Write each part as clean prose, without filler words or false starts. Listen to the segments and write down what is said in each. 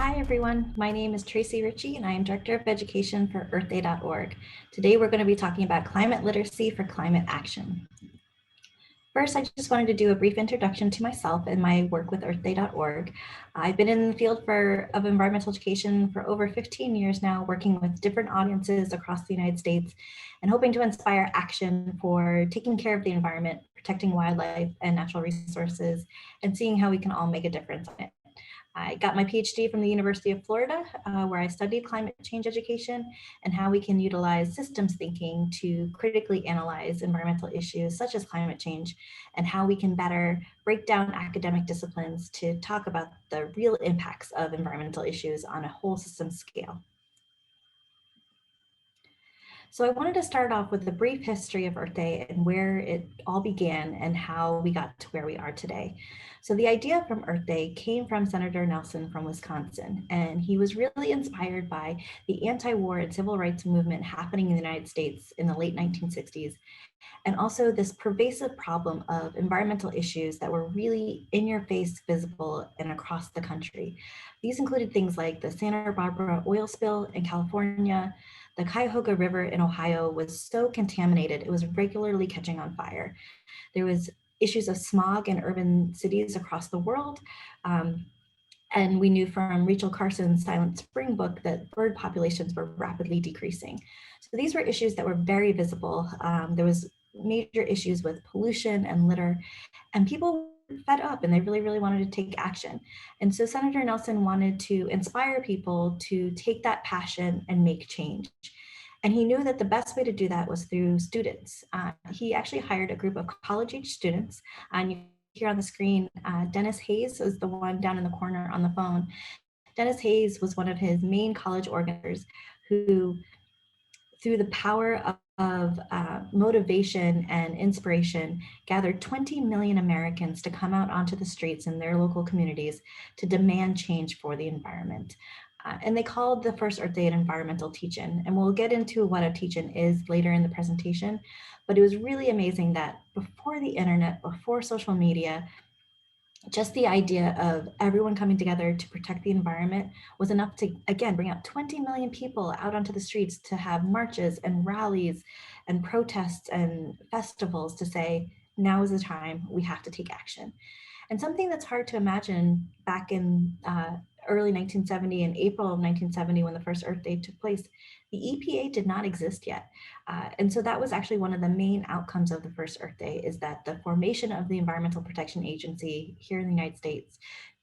Hi everyone, my name is Tracy Ritchie and I am Director of Education for EarthDay.org. Today we're going to be talking about climate literacy for climate action. First, I just wanted to do a brief introduction to myself and my work with EarthDay.org. I've been in the field of environmental education for over 15 years now, working with different audiences across the United States and hoping to inspire action for taking care of the environment, protecting wildlife and natural resources, and seeing how we can all make a difference in it. I got my PhD from the University of Florida, where I studied climate change education and how we can utilize systems thinking to critically analyze environmental issues such as climate change, and how we can better break down academic disciplines to talk about the real impacts of environmental issues on a whole system scale. So I wanted to start off with a brief history of Earth Day and where it all began and how we got to where we are today. So the idea from Earth Day came from Senator Nelson from Wisconsin, and he was really inspired by the anti-war and civil rights movement happening in the United States in the late 1960s, and also this pervasive problem of environmental issues that were really in your face, visible, and across the country. These included things like the Santa Barbara oil spill in California. The Cuyahoga River in Ohio was so contaminated, it was regularly catching on fire. There was issues of smog in urban cities across the world. And we knew from Rachel Carson's Silent Spring book that bird populations were rapidly decreasing. So these were issues that were very visible. There was major issues with pollution and litter, and people were fed up and they really wanted to take action. And so Senator Nelson wanted to inspire people to take that passion and make change. And he knew that the best way to do that was through students. He actually hired a group of college-age students, and you here on the screen, Dennis Hayes is the one down in the corner on the phone. Dennis Hayes was one of his main college organizers who, through the power of motivation and inspiration, gathered 20 million Americans to come out onto the streets in their local communities to demand change for the environment. And they called the first Earth Day an environmental teach-in. And we'll get into what a teach-in is later in the presentation. But it was really amazing that before the internet, before social media, just the idea of everyone coming together to protect the environment was enough to, again, bring out 20 million people out onto the streets to have marches and rallies and protests and festivals to say, now is the time, we have to take action. And something that's hard to imagine back in early 1970, in April of 1970, when the first Earth Day took place, the EPA did not exist yet. And so that was actually one of the main outcomes of the first Earth Day, is that the formation of the Environmental Protection Agency here in the United States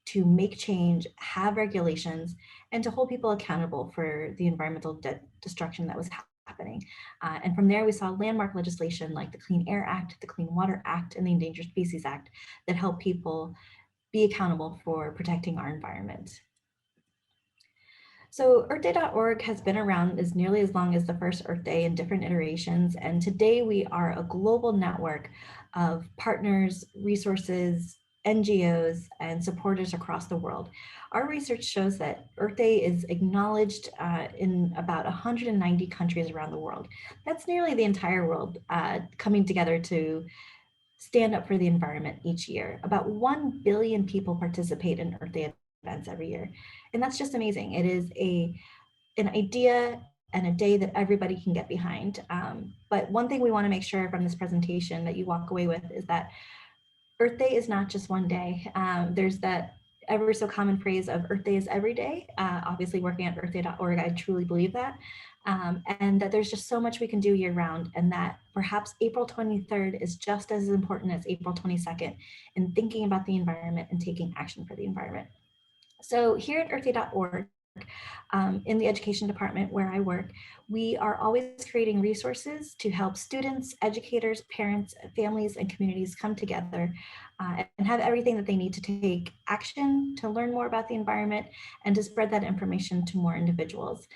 to make change, have regulations, and to hold people accountable for the environmental destruction that was happening. And from there, we saw landmark legislation like the Clean Air Act, the Clean Water Act, and the Endangered Species Act that help people be accountable for protecting our environment. So EarthDay.org has been around as nearly as long as the first Earth Day in different iterations. And today we are a global network of partners, resources, NGOs, and supporters across the world. Our research shows that Earth Day is acknowledged in about 190 countries around the world. That's nearly the entire world coming together to stand up for the environment each year. About 1 billion people participate in Earth Day events every year. And that's just amazing. It is an idea and a day that everybody can get behind. But one thing we want to make sure from this presentation that you walk away with is that Earth Day is not just one day. There's that ever so common phrase of Earth Day is every day. Obviously working at EarthDay.org, I truly believe that. And that there's just so much we can do year round, and that perhaps April 23rd is just as important as April 22nd in thinking about the environment and taking action for the environment. So here at EarthDay.org, in the education department where I work, we are always creating resources to help students, educators, parents, families, and communities come together and have everything that they need to take action, to learn more about the environment, and to spread that information to more individuals.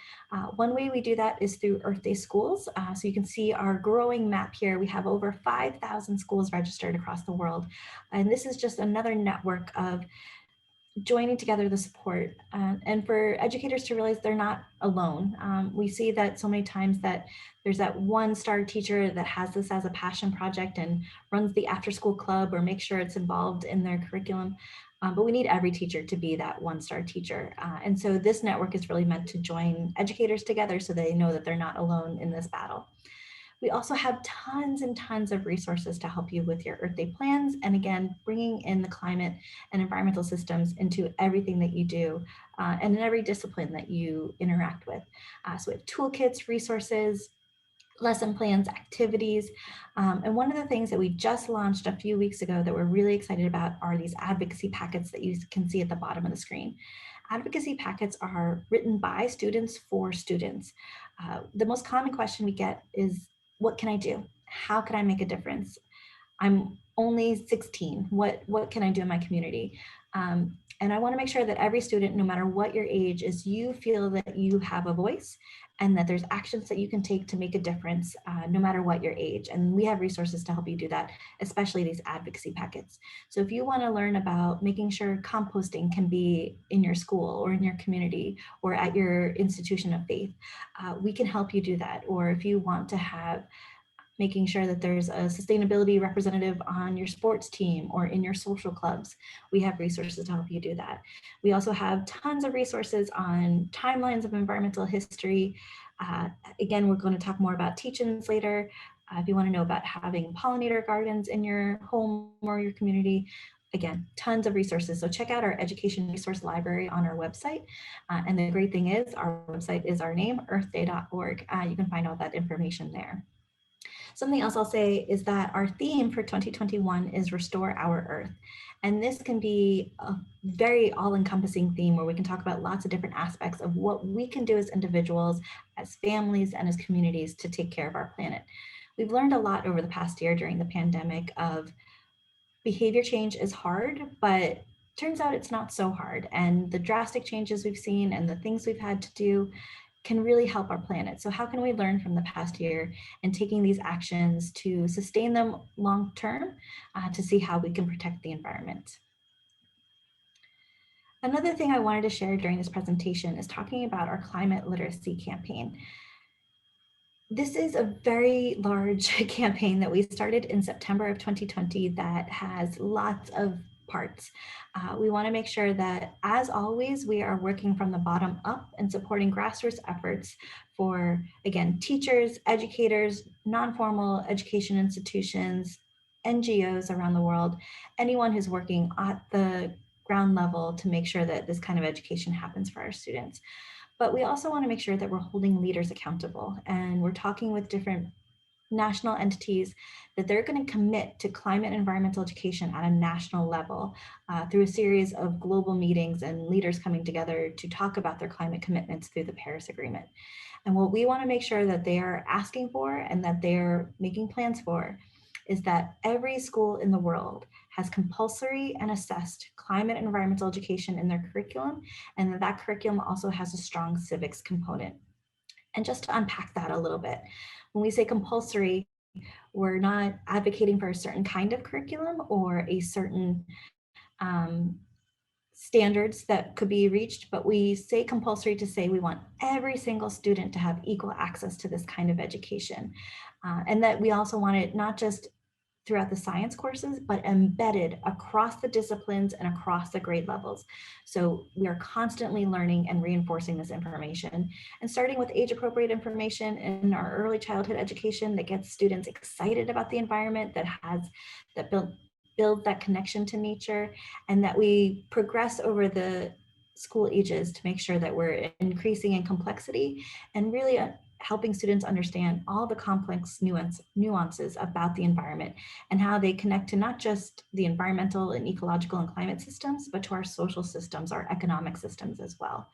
One way we do that is through Earth Day schools. So you can see our growing map here. We have over 5,000 schools registered across the world. And this is just another network of joining together the support and for educators to realize they're not alone. We see that so many times that there's that one star teacher that has this as a passion project and runs the after school club or makes sure it's involved in their curriculum. But we need every teacher to be that one-star teacher. And so this network is really meant to join educators together so they know that they're not alone in this battle. We also have tons and tons of resources to help you with your Earth Day plans. And again, bringing in the climate and environmental systems into everything that you do and in every discipline that you interact with. So we have toolkits, resources, lesson plans, activities. And one of the things that we just launched a few weeks ago that we're really excited about are these advocacy packets that you can see at the bottom of the screen. Advocacy packets are written by students for students. The most common question we get is, what can I do? How can I make a difference? I'm only 16. What can I do in my community? And I want to make sure that every student, no matter what your age is, you feel that you have a voice and that there's actions that you can take to make a difference no matter what your age. And we have resources to help you do that, especially these advocacy packets. So if you want to learn about making sure composting can be in your school or in your community or at your institution of faith, we can help you do that. Or if you want to have making sure that there's a sustainability representative on your sports team or in your social clubs, we have resources to help you do that. We also have tons of resources on timelines of environmental history. Again, we're going to talk more about teach-ins later. If you want to know about having pollinator gardens in your home or your community, again, tons of resources. So check out our education resource library on our website. And the great thing is our website is our name, earthday.org. You can find all that information there. Something else I'll say is that our theme for 2021 is Restore Our Earth. And this can be a very all-encompassing theme where we can talk about lots of different aspects of what we can do as individuals, as families, and as communities to take care of our planet. We've learned a lot over the past year during the pandemic of behavior change is hard, but turns out it's not so hard. And the drastic changes we've seen and the things we've had to do can really help our planet. So how can we learn from the past year and taking these actions to sustain them long term to see how we can protect the environment? Another thing I wanted to share during this presentation is talking about our climate literacy campaign. This is a very large campaign that we started in September of 2020 that has lots of parts. We want to make sure that, as always, we are working from the bottom up and supporting grassroots efforts for, again, teachers, educators, non-formal education institutions, NGOs around the world, anyone who's working at the ground level to make sure that this kind of education happens for our students. But we also want to make sure that we're holding leaders accountable, and we're talking with different national entities that they're going to commit to climate and environmental education at a national level through a series of global meetings and leaders coming together to talk about their climate commitments through the Paris Agreement. And what we want to make sure that they are asking for and that they're making plans for is that every school in the world has compulsory and assessed climate and environmental education in their curriculum, and that that curriculum also has a strong civics component. And just to unpack that a little bit, when we say compulsory, we're not advocating for a certain kind of curriculum or a certain standards that could be reached, but we say compulsory to say we want every single student to have equal access to this kind of education. And that we also want it not just throughout the science courses, but embedded across the disciplines and across the grade levels. So we are constantly learning and reinforcing this information, and starting with age-appropriate information in our early childhood education that gets students excited about the environment, that build that connection to nature, and that we progress over the school ages to make sure that we're increasing in complexity and really helping students understand all the complex nuances about the environment and how they connect to not just the environmental and ecological and climate systems, but to our social systems, our economic systems as well.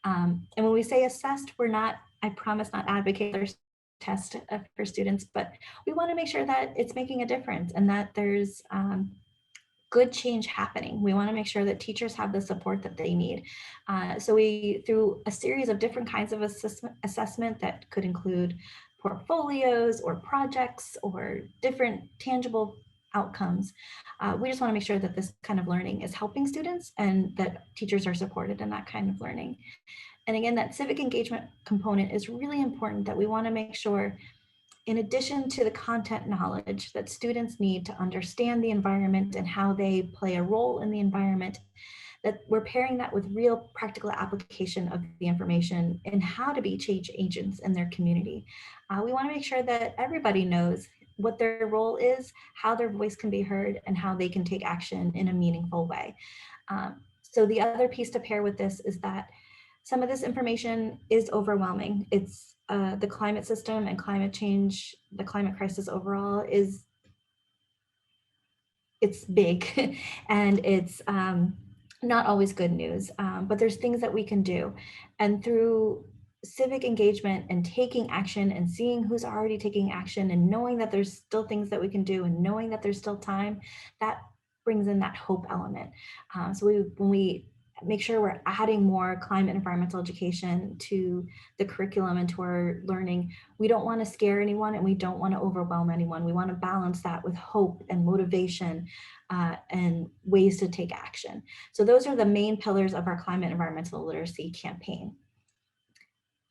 And when we say assessed, we're not, I promise, not advocating test for students, but we want to make sure that it's making a difference and that there's good change happening. We want to make sure that teachers have the support that they need. So we, through a series of different kinds of assessment that could include portfolios or projects or different tangible outcomes, we just want to make sure that this kind of learning is helping students and that teachers are supported in that kind of learning. And again, that civic engagement component is really important, that we want to make sure in addition to the content knowledge that students need to understand the environment and how they play a role in the environment, that we're pairing that with real practical application of the information and how to be change agents in their community. We want to make sure that everybody knows what their role is, how their voice can be heard, and how they can take action in a meaningful way. So the other piece to pair with this is that some of this information is overwhelming. It's the climate system and climate change, the climate crisis overall it's big and it's not always good news, but there's things that we can do. And through civic engagement and taking action and seeing who's already taking action and knowing that there's still things that we can do and knowing that there's still time, that brings in that hope element. When we make sure we're adding more climate and environmental education to the curriculum and to our learning, we don't want to scare anyone and we don't want to overwhelm anyone. We want to balance that with hope and motivation and ways to take action. So those are the main pillars of our climate and environmental literacy campaign.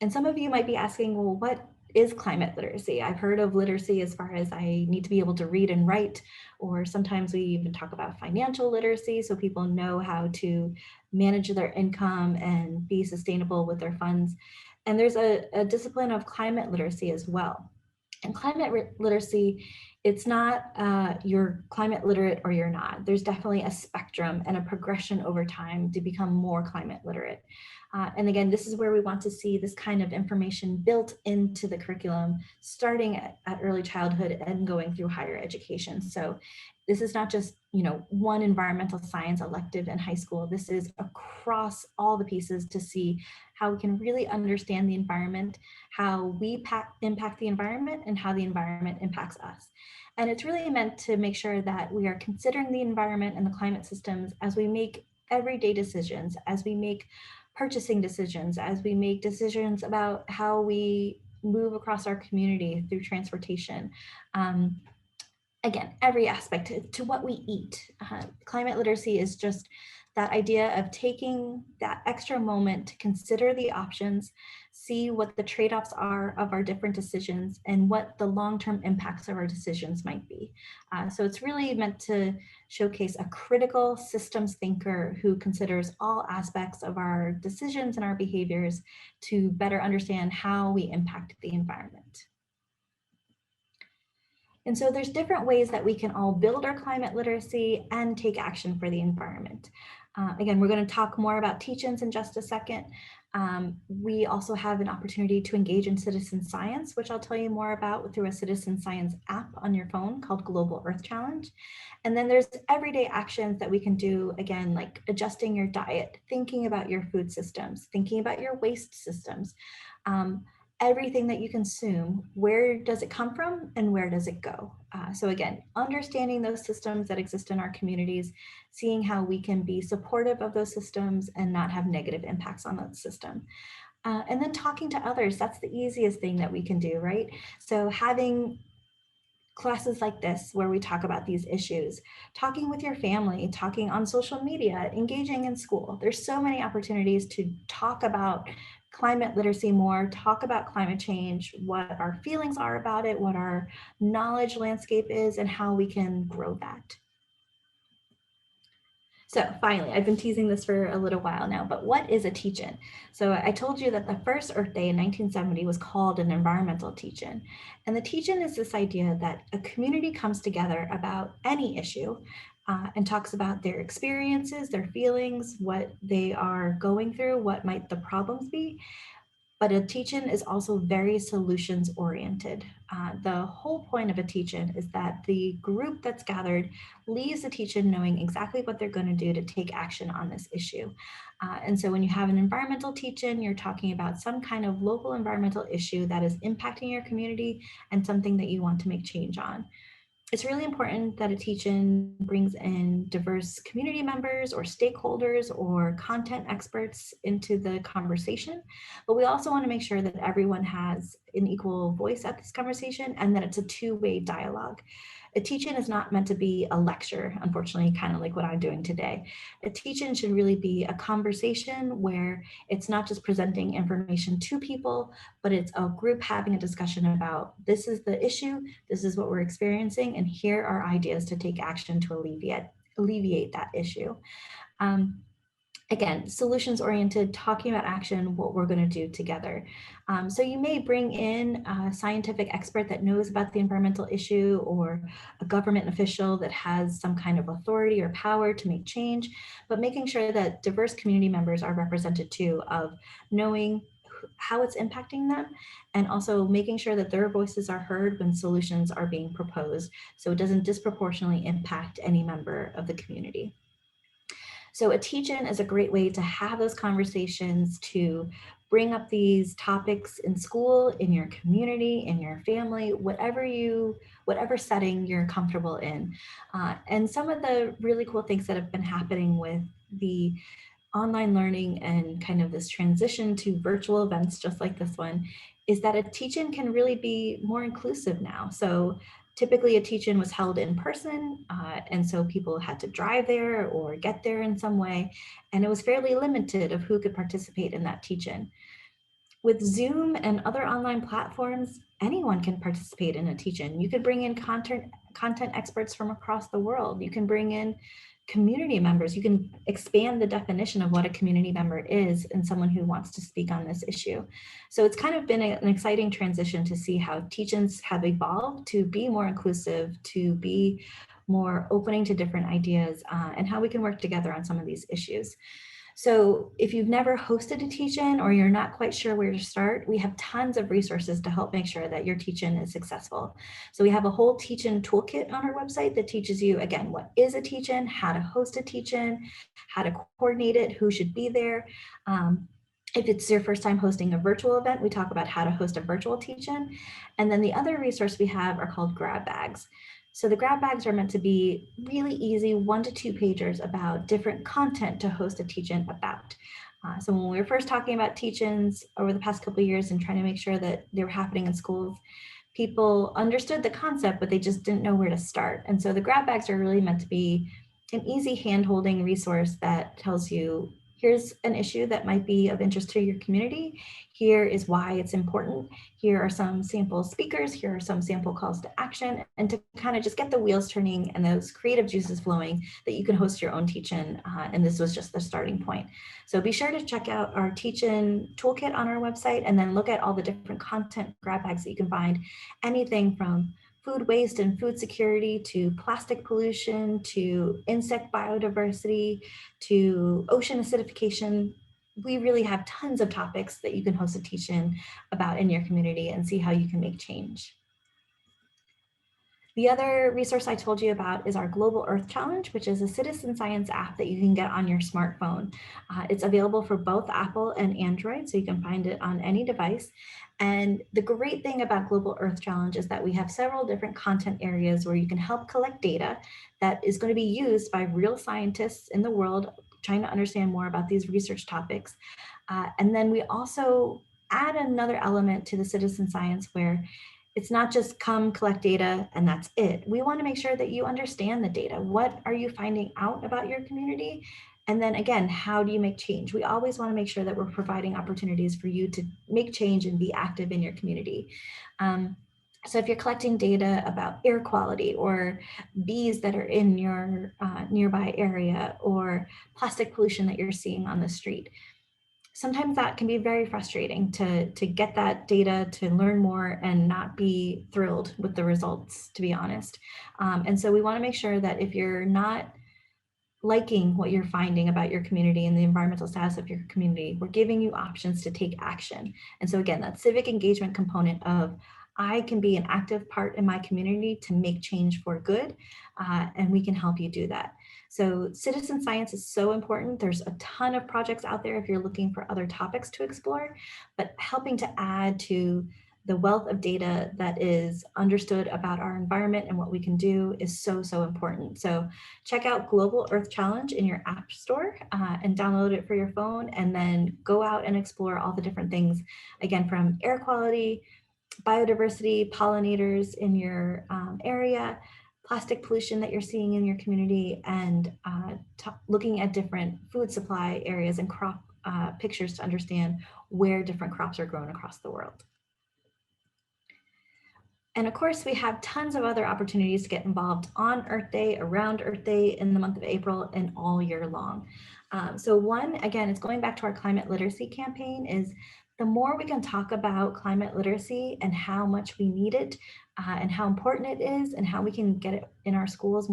And some of you might be asking, well, what is climate literacy? I've heard of literacy as far as I need to be able to read and write, or sometimes we even talk about financial literacy, so people know how to manage their income and be sustainable with their funds. And there's a discipline of climate literacy as well. And climate literacy, it's not you're climate literate or you're not. There's definitely a spectrum and a progression over time to become more climate literate. And again, this is where we want to see this kind of information built into the curriculum, starting at early childhood and going through higher education. So this is not just, one environmental science elective in high school. This is across all the pieces to see how we can really understand the environment, how we impact the environment, and how the environment impacts us. And it's really meant to make sure that we are considering the environment and the climate systems as we make everyday decisions, as we make purchasing decisions, as we make decisions about how we move across our community through transportation. Again, every aspect to what we eat. Climate literacy is just that idea of taking that extra moment to consider the options, see what the trade-offs are of our different decisions and what the long-term impacts of our decisions might be. So it's really meant to showcase a critical systems thinker who considers all aspects of our decisions and our behaviors to better understand how we impact the environment. And so there's different ways that we can all build our climate literacy and take action for the environment. Again, we're going to talk more about teach-ins in just a second. We also have an opportunity to engage in citizen science, which I'll tell you more about through a citizen science app on your phone called Global Earth Challenge. And then there's everyday actions that we can do, again, like adjusting your diet, thinking about your food systems, thinking about your waste systems. Everything that you consume, where does it come from and where does it go? So again, understanding those systems that exist in our communities, seeing how we can be supportive of those systems and not have negative impacts on that system. And then talking to others, that's the easiest thing that we can do, right? So having classes like this where we talk about these issues, talking with your family, talking on social media, engaging in school. There's so many opportunities to talk about climate literacy more, talk about climate change, what our feelings are about it, what our knowledge landscape is, and how we can grow that. So finally, I've been teasing this for a little while now, but what is a teach-in? So I told you that the first Earth Day in 1970 was called an environmental teach-in. And the teach-in is this idea that a community comes together about any issue and talks about their experiences, their feelings, what they are going through, what might the problems be. But a teach-in is also very solutions oriented. The whole point of a teach-in is that the group that's gathered leaves the teach-in knowing exactly what they're going to do to take action on this issue. And so when you have an environmental teach-in, you're talking about some kind of local environmental issue that is impacting your community and something that you want to make change on. It's really important that a teach-in brings in diverse community members or stakeholders or content experts into the conversation, but we also want to make sure that everyone has an equal voice at this conversation and that it's a two-way dialogue. A teach-in is not meant to be a lecture, unfortunately, kind of like what I'm doing today. A teach-in should really be a conversation where it's not just presenting information to people, but it's a group having a discussion about this is the issue, this is what we're experiencing, and here are ideas to take action to alleviate that issue. Again, solutions oriented, talking about action, what we're going to do together. So you may bring in a scientific expert that knows about the environmental issue, or a government official that has some kind of authority or power to make change, but making sure that diverse community members are represented too, of knowing how it's impacting them, and also making sure that their voices are heard when solutions are being proposed, so it doesn't disproportionately impact any member of the community. So a teach-in is a great way to have those conversations, to bring up these topics in school, in your community, in your family, whatever setting you're comfortable in. And some of the really cool things that have been happening with the online learning and kind of this transition to virtual events just like this one is that a teach-in can really be more inclusive now. So typically a teach-in was held in person, and so people had to drive there or get there in some way, and it was fairly limited of who could participate in that teach-in. With Zoom and other online platforms, anyone can participate in a teach-in. You could bring in content experts from across the world. You can bring in community members. You can expand the definition of what a community member is and someone who wants to speak on this issue. So it's kind of been an exciting transition to see how teach-ins have evolved to be more inclusive, to be more opening to different ideas, and how we can work together on some of these issues. So if you've never hosted a teach-in or you're not quite sure where to start, we have tons of resources to help make sure that your teach-in is successful. So we have a whole teach-in toolkit on our website that teaches you, again, what is a teach-in, how to host a teach-in, how to coordinate it, who should be there. If it's your first time hosting a virtual event, we talk about how to host a virtual teach-in. And then the other resource we have are called grab bags. So the grab bags are meant to be really easy 1 to 2 pagers about different content to host a teach-in about. So when we were first talking about teach-ins over the past couple of years and trying to make sure that they were happening in schools, people understood the concept, but they just didn't know where to start. And so the grab bags are really meant to be an easy hand-holding resource that tells you, here's an issue that might be of interest to your community. Here is why it's important. Here are some sample speakers. Here are some sample calls to action, and to kind of just get the wheels turning and those creative juices flowing that you can host your own teach-in. And this was just the starting point. So be sure to check out our teach-in toolkit on our website, and then look at all the different content grab bags that you can find. Anything from food waste and food security, to plastic pollution, to insect biodiversity, to ocean acidification. We really have tons of topics that you can host a teach-in about in your community and see how you can make change. The other resource I told you about is our Global Earth Challenge, which is a citizen science app that you can get on your smartphone. It's available for both Apple and Android, so you can find it on any device. And the great thing about Global Earth Challenge is that we have several different content areas where you can help collect data that is going to be used by real scientists in the world trying to understand more about these research topics. And then we also add another element to the citizen science where it's not just come collect data and that's it. We want to make sure that you understand the data. What are you finding out about your community? And then again, how do you make change? We always want to make sure that we're providing opportunities for you to make change and be active in your community. So if you're collecting data about air quality, or bees that are in your nearby area, or plastic pollution that you're seeing on the street, sometimes that can be very frustrating to get that data, to learn more and not be thrilled with the results, to be honest. And so we want to make sure that if you're not liking what you're finding about your community and the environmental status of your community, we're giving you options to take action. And so again, that civic engagement component of, I can be an active part in my community to make change for good, and we can help you do that. So citizen science is so important. There's a ton of projects out there if you're looking for other topics to explore, but helping to add to the wealth of data that is understood about our environment and what we can do is so, so important. So check out Global Earth Challenge in your app store and download it for your phone, and then go out and explore all the different things, again, from air quality, biodiversity, pollinators in your area, plastic pollution that you're seeing in your community, and looking at different food supply areas and crop pictures to understand where different crops are grown across the world. And of course, we have tons of other opportunities to get involved on Earth Day, around Earth Day, in the month of April, and all year long. So one, again, it's going back to our climate literacy campaign, is the more we can talk about climate literacy and how much we need it, and how important it is, and how we can get it in our schools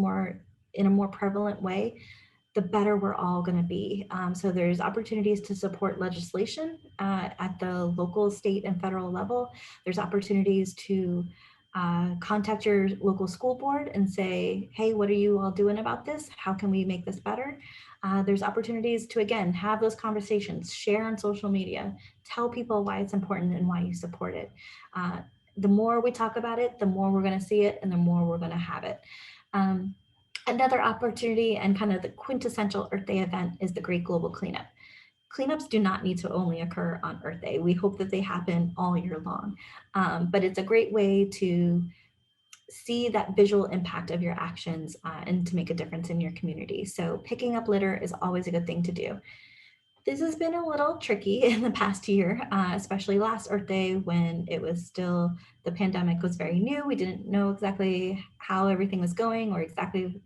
in a more prevalent way, the better we're all going to be. So there's opportunities to support legislation at the local, state, and federal level. There's opportunities to contact your local school board and say, hey, what are you all doing about this? How can we make this better? There's opportunities to, again, have those conversations, share on social media, tell people why it's important and why you support it. The more we talk about it, the more we're going to see it, and the more we're going to have it. Another opportunity and kind of the quintessential Earth Day event is the Great Global Cleanup. Cleanups do not need to only occur on Earth Day. We hope that they happen all year long, but it's a great way to see that visual impact of your actions and to make a difference in your community. So picking up litter is always a good thing to do. This has been a little tricky in the past year, especially last Earth Day when it was still, the pandemic was very new. We didn't know exactly how everything was going or exactly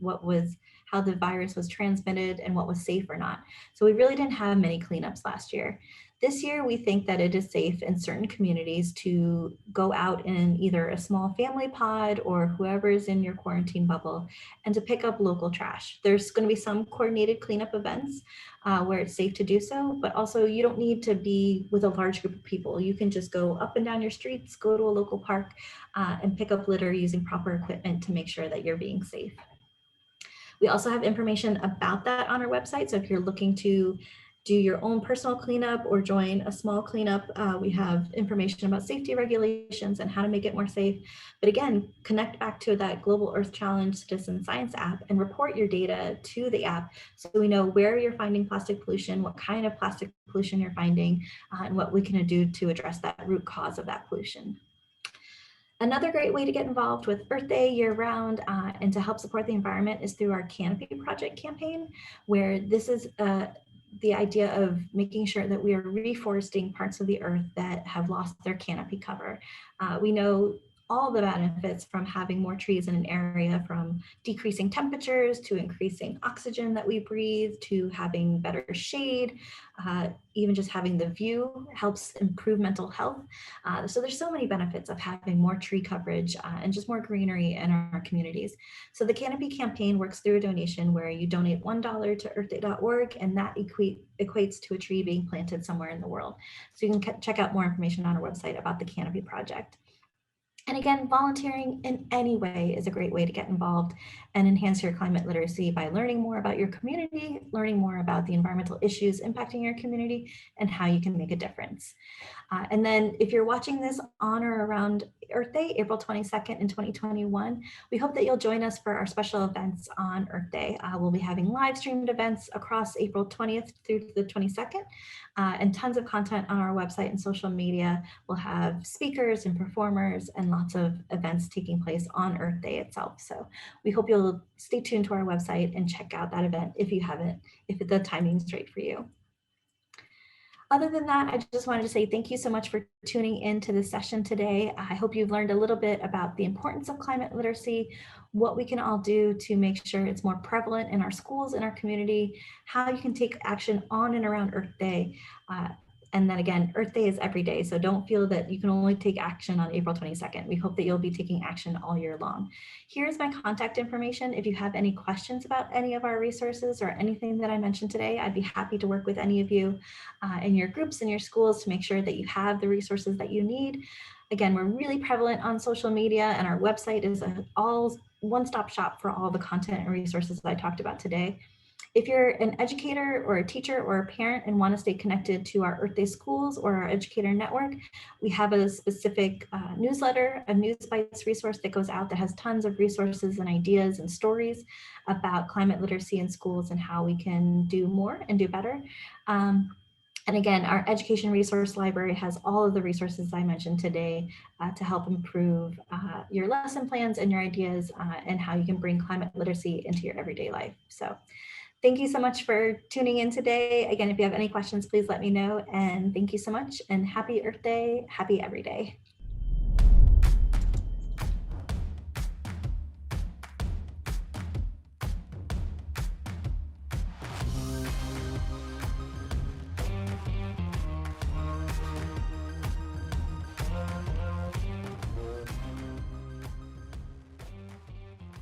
how the virus was transmitted and what was safe or not. So we really didn't have many cleanups last year. This year, we think that it is safe in certain communities to go out in either a small family pod or whoever is in your quarantine bubble and to pick up local trash. There's going to be some coordinated cleanup events where it's safe to do so, but also you don't need to be with a large group of people. You can just go up and down your streets, go to a local park, and pick up litter using proper equipment to make sure that you're being safe. We also have information about that on our website. So if you're looking to do your own personal cleanup or join a small cleanup, we have information about safety regulations and how to make it more safe. But again, connect back to that Global Earth Challenge Citizen Science app and report your data to the app so we know where you're finding plastic pollution, what kind of plastic pollution you're finding, and what we can do to address that root cause of that pollution. Another great way to get involved with Earth Day year-round and to help support the environment is through our Canopy Project campaign, where this is the idea of making sure that we are reforesting parts of the earth that have lost their canopy cover. We know all the benefits from having more trees in an area, from decreasing temperatures to increasing oxygen that we breathe to having better shade, even just having the view helps improve mental health. So there's so many benefits of having more tree coverage and just more greenery in our communities. So the Canopy campaign works through a donation where you donate $1 to earthday.org, and that equates to a tree being planted somewhere in the world. So you can check out more information on our website about the Canopy Project. And again, volunteering in any way is a great way to get involved and enhance your climate literacy by learning more about your community, learning more about the environmental issues impacting your community, and how you can make a difference. And then if you're watching this on or around Earth Day, April 22nd in 2021, we hope that you'll join us for our special events on Earth Day. We'll be having live streamed events across April 20th through the 22nd, and tons of content on our website and social media. We'll have speakers and performers and lots of events taking place on Earth Day itself. So we hope you'll stay tuned to our website and check out that event if you haven't, if the timing's right for you. Other than that, I just wanted to say thank you so much for tuning in to this session today. I hope you've learned a little bit about the importance of climate literacy, what we can all do to make sure it's more prevalent in our schools, in our community, how you can take action on and around Earth Day. And then again, Earth Day is every day, so don't feel that you can only take action on April 22nd. We hope that you'll be taking action all year long. Here's my contact information. If you have any questions about any of our resources or anything that I mentioned today, I'd be happy to work with any of you in your groups and your schools to make sure that you have the resources that you need. Again, we're really prevalent on social media, and our website is an all one-stop shop for all the content and resources that I talked about today. If you're an educator or a teacher or a parent and want to stay connected to our Earth Day schools or our educator network, we have a specific newsletter, a News Bites resource that goes out that has tons of resources and ideas and stories about climate literacy in schools and how we can do more and do better. And again, our education resource library has all of the resources I mentioned today to help improve your lesson plans and your ideas and how you can bring climate literacy into your everyday life. So thank you so much for tuning in today. Again, if you have any questions, please let me know. And thank you so much, and happy Earth Day, happy every day.